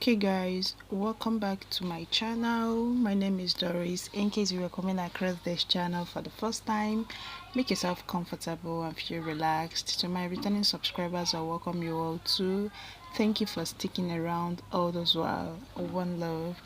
Okay guys, welcome back to my channel. My name is Doris. In case you are coming across this channel for the first time, make yourself comfortable and feel relaxed. To my returning subscribers, I welcome you all too. Thank you for sticking around all those while. One love.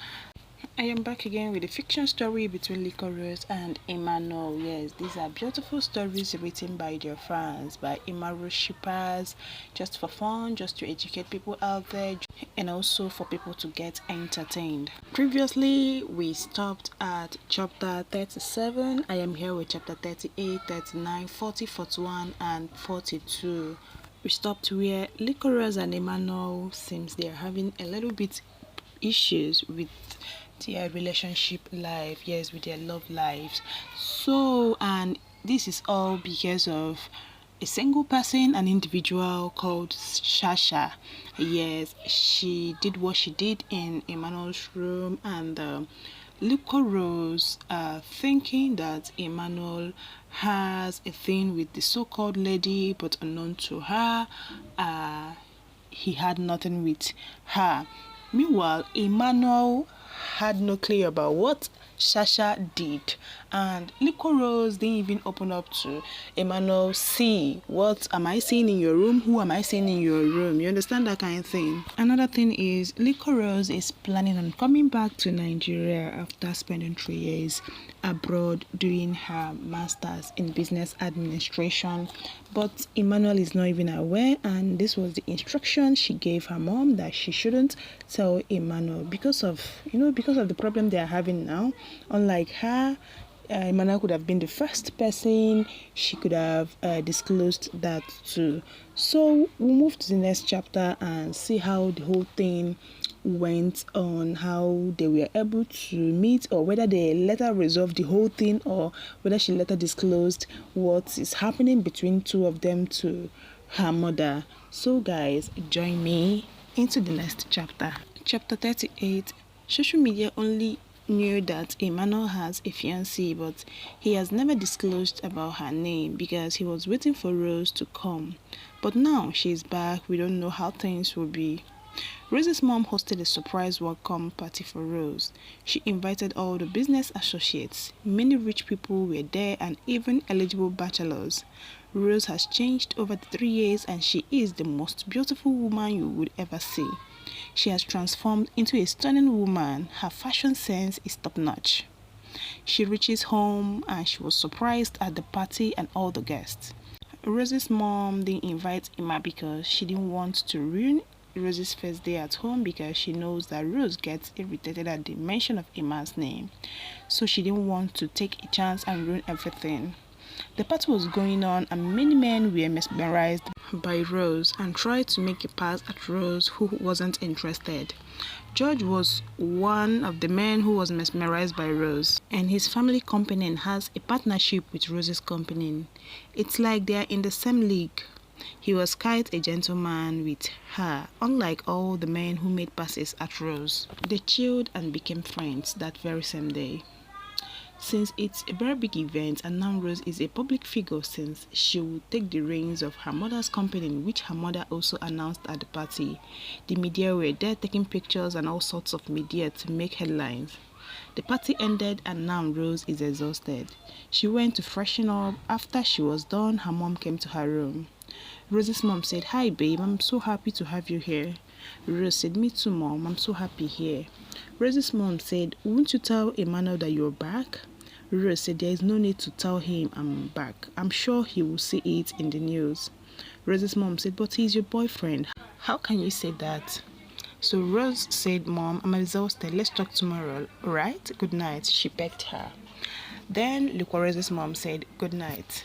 I am back again with a fiction story between LIQUOROSE and Emmanuel. Yes, these are beautiful stories written by their fans, by Emmanuel shippers, just for fun, just to educate people out there, and also for people to get entertained. Previously, we stopped at chapter 37. I am here with chapter 38, 39, 40, 41, and 42. We stopped where LIQUOROSE and Emmanuel seems they are having a little bit issues with their relationship life, yes, with their love lives. So, and this is all because of a single person, an individual called Shasha. Yes, she did what she did in Emmanuel's room, and LIQUOROSE thinking that Emmanuel has a thing with the so-called lady, but unknown to her, he had nothing with her. Meanwhile, Emmanuel had no clue about what Shasha did, and LIQUOROSE didn't even open up to Emmanuel. See, what am I seeing in your room? Who am I seeing in your room? You understand that kind of thing. Another thing is LIQUOROSE is planning on coming back to Nigeria after spending 3 years abroad doing her masters in business administration, but Emmanuel is not even aware, and this was the instruction she gave her mom, that she shouldn't tell Emmanuel because of the problem they are having now. Unlike her, Emmanuel could have been the first person she could have disclosed that to. So we'll move to the next chapter and see how the whole thing went on, how they were able to meet, or whether they later resolved the whole thing, or whether she later disclosed what is happening between two of them to her mother. So guys, join me into the next chapter. Chapter 38. Social media only knew that Emmanuel has a fiancée, but he has never disclosed about her name because he was waiting for Rose to come. But now she's back, we don't know how things will be. Rose's mom hosted a surprise welcome party for Rose. She invited all the business associates. Many rich people were there, and even eligible bachelors. Rose has changed over the 3 years, and she is the most beautiful woman you would ever see. She has transformed into a stunning woman. Her fashion sense is top-notch. She reaches home and she was surprised at the party and all the guests. Rose's mom didn't invite Emma because she didn't want to ruin Rose's first day at home, because she knows that Rose gets irritated at the mention of Emma's name. So she didn't want to take a chance and ruin everything. The party was going on and many men were mesmerized by Rose and tried to make a pass at Rose, who wasn't interested. George was one of the men who was mesmerized by Rose, and his family company has a partnership with Rose's company. It's like they are in the same league. He was quite a gentleman with her, unlike all the men who made passes at Rose. They chilled and became friends that very same day. Since it's a very big event, and now Rose is a public figure since she will take the reins of her mother's company, which her mother also announced at the party. The media were there taking pictures and all sorts of media to make headlines. The party ended and now Rose is exhausted. She went to freshen up. After she was done, her mom came to her room. Rose's mom said, "Hi babe, I'm so happy to have you here." Rose said, "Me too mom, I'm so happy here." Rose's mom said, "Won't you tell Emmanuel that you're back?" Rose said, "There is no need to tell him I'm back. I'm sure he will see it in the news." Rose's mom said, "But he's your boyfriend. How can you say that?" So Rose said, "Mom, I'm exhausted. Let's talk tomorrow, alright? Good night." She begged her. Then LIQUOROSE's mom said, "Good night."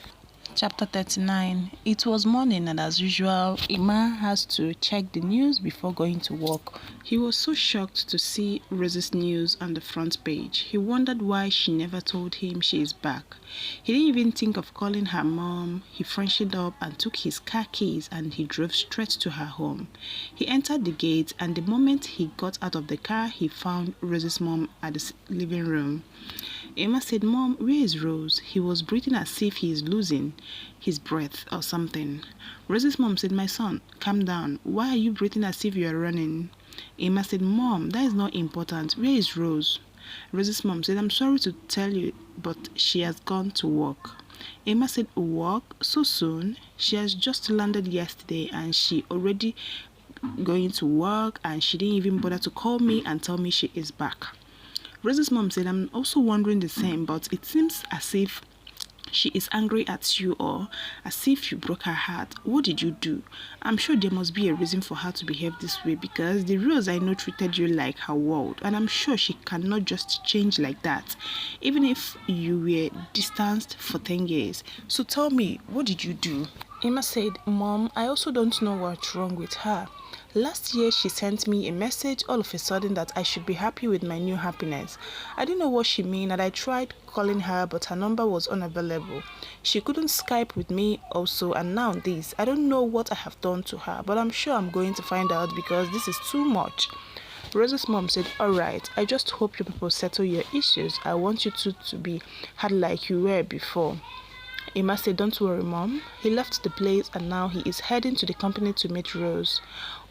Chapter 39. It was morning, and as usual, Emma has to check the news before going to work. He was so shocked to see Rose's news on the front page. He wondered why she never told him she is back. He didn't even think of calling her mom. He freshened up and took his car keys and he drove straight to her home. He entered the gate, and the moment he got out of the car, he found Rose's mom at the living room. Emma said, "Mom, where is Rose?" He was breathing as if he is losing his breath or something. Rose's mom said, "My son, calm down. Why are you breathing as if you are running?" Emma said, Mom, that is not important. Where is Rose? Rose's mom said, I'm sorry to tell you, but she has gone to work. Emma said, work? So soon? She has just landed yesterday and she already going to work, and she didn't even bother to call me and tell me she is back. Rose's mom said, I'm also wondering the same, but it seems as if she is angry at you, or as if you broke her heart. What did you do? I'm sure there must be a reason for her to behave this way, because the Rose I know treated you like her world, and I'm sure she cannot just change like that, even if you were distanced for 10 years. So tell me, what did you do? Emma said, Mom, I also don't know what's wrong with her. Last year, she sent me a message all of a sudden that I should be happy with my new happiness. I didn't know what she meant, and I tried calling her, but her number was unavailable. She couldn't Skype with me also, and now this. I don't know what I have done to her, but I'm sure I'm going to find out because this is too much. Rose's mom said, alright, I just hope you people settle your issues. I want you two to be hard like you were before. Emma said, don't worry, Mom. He left the place and now he is heading to the company to meet Rose.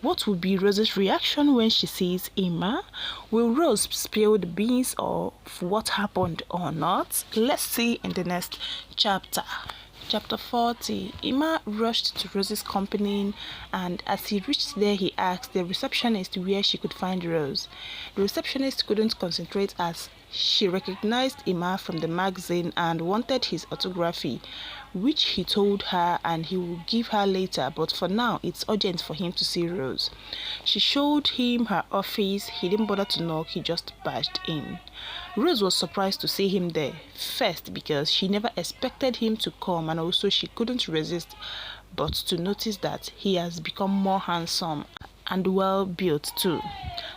What will be Rose's reaction when she sees Emma? Will Rose spill the beans of what happened or not? Let's see in the next chapter. Chapter 40. Emma rushed to Rose's company, and as he reached there, he asked the receptionist where she could find Rose. The receptionist couldn't concentrate as she recognized Emma from the magazine and wanted his autography, which he told her and he would give her later, but for now it's urgent for him to see Rose. She showed him her office. He didn't bother to knock, he just barged in. Rose was surprised to see him there, first because she never expected him to come, and also she couldn't resist but to notice that he has become more handsome and well built too.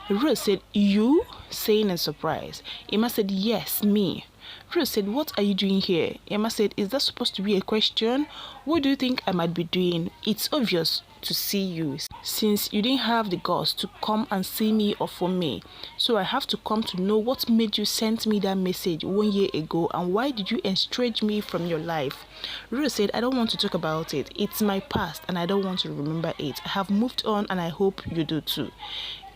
Rose said, you? Saying in surprise. Emma said, yes, me. Rose said, what are you doing here? Emma said, is that supposed to be a question? What do you think I might be doing? It's obvious to see you, since you didn't have the guts to come and see me or for me. So I have to come to know what made you send me that message 1 year ago, and why did you estrange me from your life? Rose said, I don't want to talk about it. It's my past and I don't want to remember it. I have moved on and I hope you do too.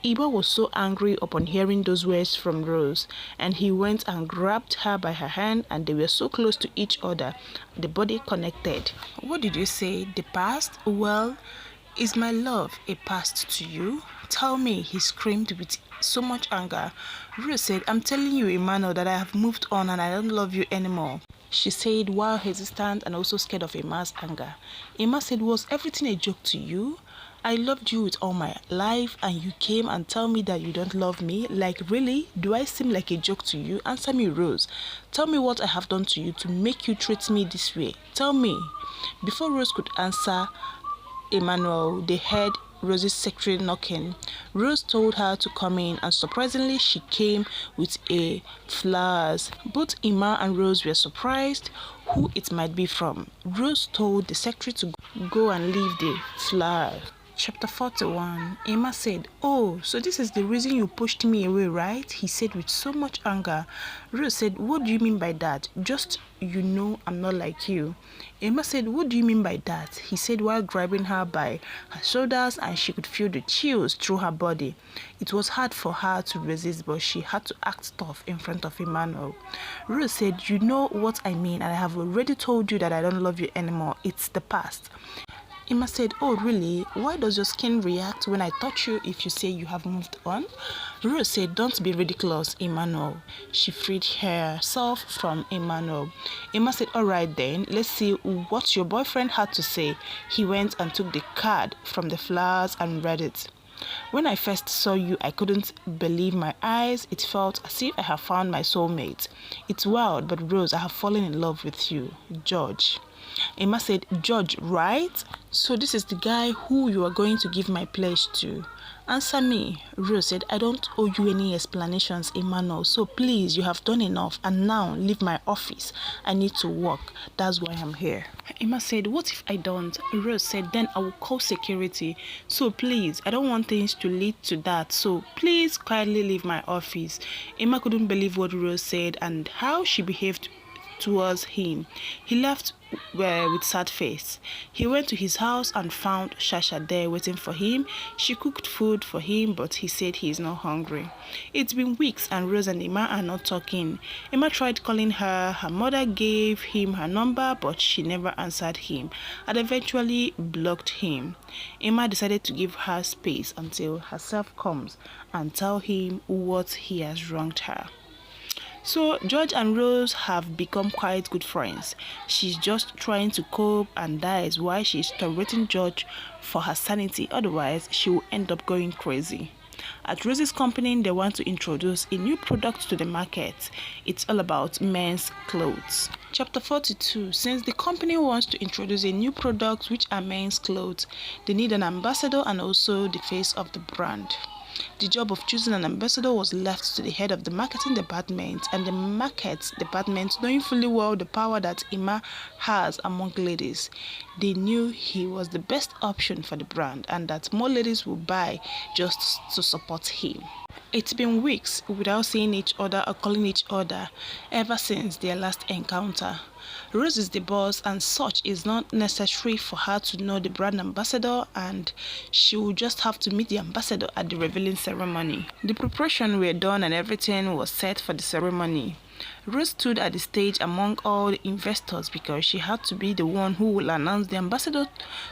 Iba was so angry upon hearing those words from Rose, and he went and grabbed her by her hand, and they were so close to each other, the body connected. What did you say? The past? Well, is my love a past to you? Tell me, he screamed with so much anger. Rose said, I'm telling you, Emmanuel, that I have moved on and I don't love you anymore, she said while hesitant and also scared of Emma's anger. Emma said, was everything a joke to you? I loved you with all my life and you came and tell me that you don't love me? Like, really? Do I seem like a joke to you? Answer me, Rose. Tell me what I have done to you to make you treat me this way. Tell me. Before Rose could answer Emmanuel, they heard Rose's secretary knocking. Rose told her to come in, and surprisingly she came with a flowers. Both Emma and Rose were surprised who it might be from. Rose told the secretary to go and leave the flower. Chapter 41. Emma said, oh, so this is the reason you pushed me away, right? He said with so much anger. Rose said, what do you mean by that? Just, you know, I'm not like you. Emma said, what do you mean by that? He said while grabbing her by her shoulders, and she could feel the chills through her body. It was hard for her to resist, but she had to act tough in front of Emmanuel. Rose said, you know what I mean, and I have already told you that I don't love you anymore. It's the past. Emma said, oh really? Why does your skin react when I touch you if you say you have moved on? Rose said, don't be ridiculous, Emmanuel. She freed herself from Emmanuel. Emma said, alright then, let's see what your boyfriend had to say. He went and took the card from the flowers and read it. When I first saw you, I couldn't believe my eyes. It felt as if I have found my soulmate. It's wild, but Rose, I have fallen in love with you. George. Emma said, George, right? So this is the guy who you are going to give my pledge to. Answer me. Rose said, I don't owe you any explanations, Emmanuel. So please, you have done enough. And now leave my office. I need to work. That's why I'm here. Emma said, what if I don't? Rose said, then I will call security. So please, I don't want things to lead to that. So please kindly leave my office. Emma couldn't believe what Rose said and how she behaved towards him. He left with sad face. He went to his house and found Shasha there waiting for him. She cooked food for him, but he said he is not hungry. It's been weeks and Rose and Emma are not talking. Emma tried calling her. Her mother gave him her number, but she never answered him and eventually blocked him. Emma decided to give her space until herself comes and tell him what he has wronged her. So George and Rose have become quite good friends. She's just trying to cope, and that is why she's tolerating George for her sanity. Otherwise, she will end up going crazy. At Rose's company, they want to introduce a new product to the market. It's all about men's clothes. Chapter 42. Since the company wants to introduce a new product which are men's clothes, they need an ambassador and also the face of the brand. The job of choosing an ambassador was left to the head of the marketing department, and the market department, knowing fully well the power that Emma has among ladies, they knew he was the best option for the brand and that more ladies will buy just to support him. It's been weeks without seeing each other or calling each other ever since their last encounter. Rose is the boss, and such is not necessary for her to know the brand ambassador, and she will just have to meet the ambassador at the revealing ceremony. The preparation were done and everything was set for the ceremony. Rose stood at the stage among all the investors because she had to be the one who will announce the ambassador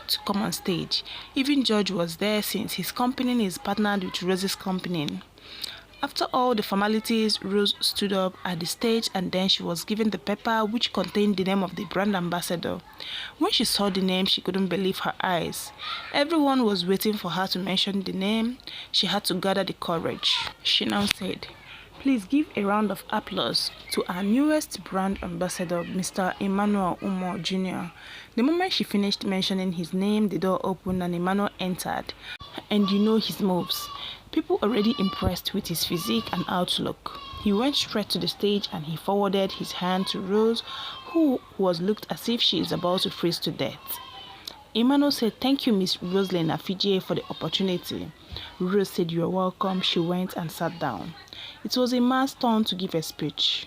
to come on stage. Even George was there since his company is partnered with Rose's company. After all the formalities, Rose stood up at the stage and then she was given the paper which contained the name of the brand ambassador. When she saw the name, she couldn't believe her eyes. Everyone was waiting for her to mention the name. She had to gather the courage. She now said, "Please give a round of applause to our newest brand ambassador, Mr. Emmanuel Jr." The moment she finished mentioning his name, the door opened and Emmanuel entered. And you know his moves. People already impressed with his physique and outlook. He went straight to the stage and he forwarded his hand to Rose, who looked as if she is about to freeze to death. Emmanuel said, "Thank you, Miss Rosalind Afije, for the opportunity." Rose said, "You are welcome." She went and sat down. It was Emma's turn to give a speech.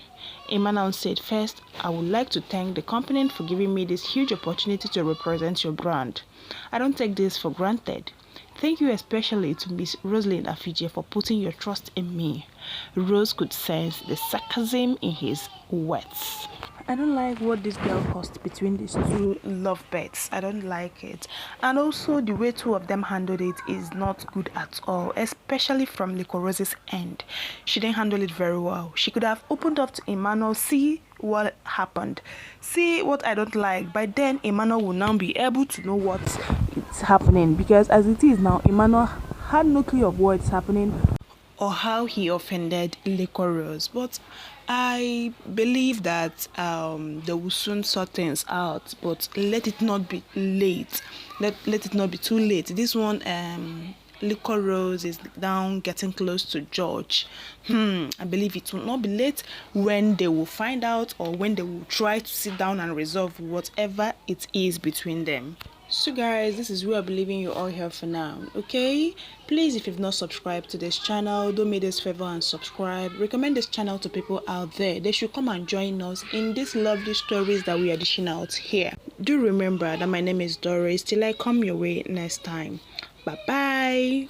Emmanuel said, "First, I would like to thank the company for giving me this huge opportunity to represent your brand. I don't take this for granted. Thank you especially to Miss Rosalind Afije for putting your trust in me." Rose could sense the sarcasm in his words. I don't like what this girl caused between these two lovebirds. I don't like it. And also the way two of them handled it is not good at all, especially from LIQUOROSE's end. She didn't handle it very well. She could have opened up to Emmanuel, see what happened, see what I don't like. By then, Emmanuel will now be able to know what is happening, because as it is now, Emmanuel had no clue of what is happening or how he offended LIQUOROSE. But I believe that they will soon sort things out, but let it not be late. Let it not be too late. This one, LIQUOROSE is down getting close to George. I believe it will not be late when they will find out, or when they will try to sit down and resolve whatever it is between them. So guys, this is where I'll be leaving you all here for now. Okay, please, if you've not subscribed to this channel, do me this favor and subscribe. Recommend this channel to people out there. They should come and join us in these lovely stories that we are dishing out here. Do remember that my name is Doris. Till I come your way next time. Bye bye.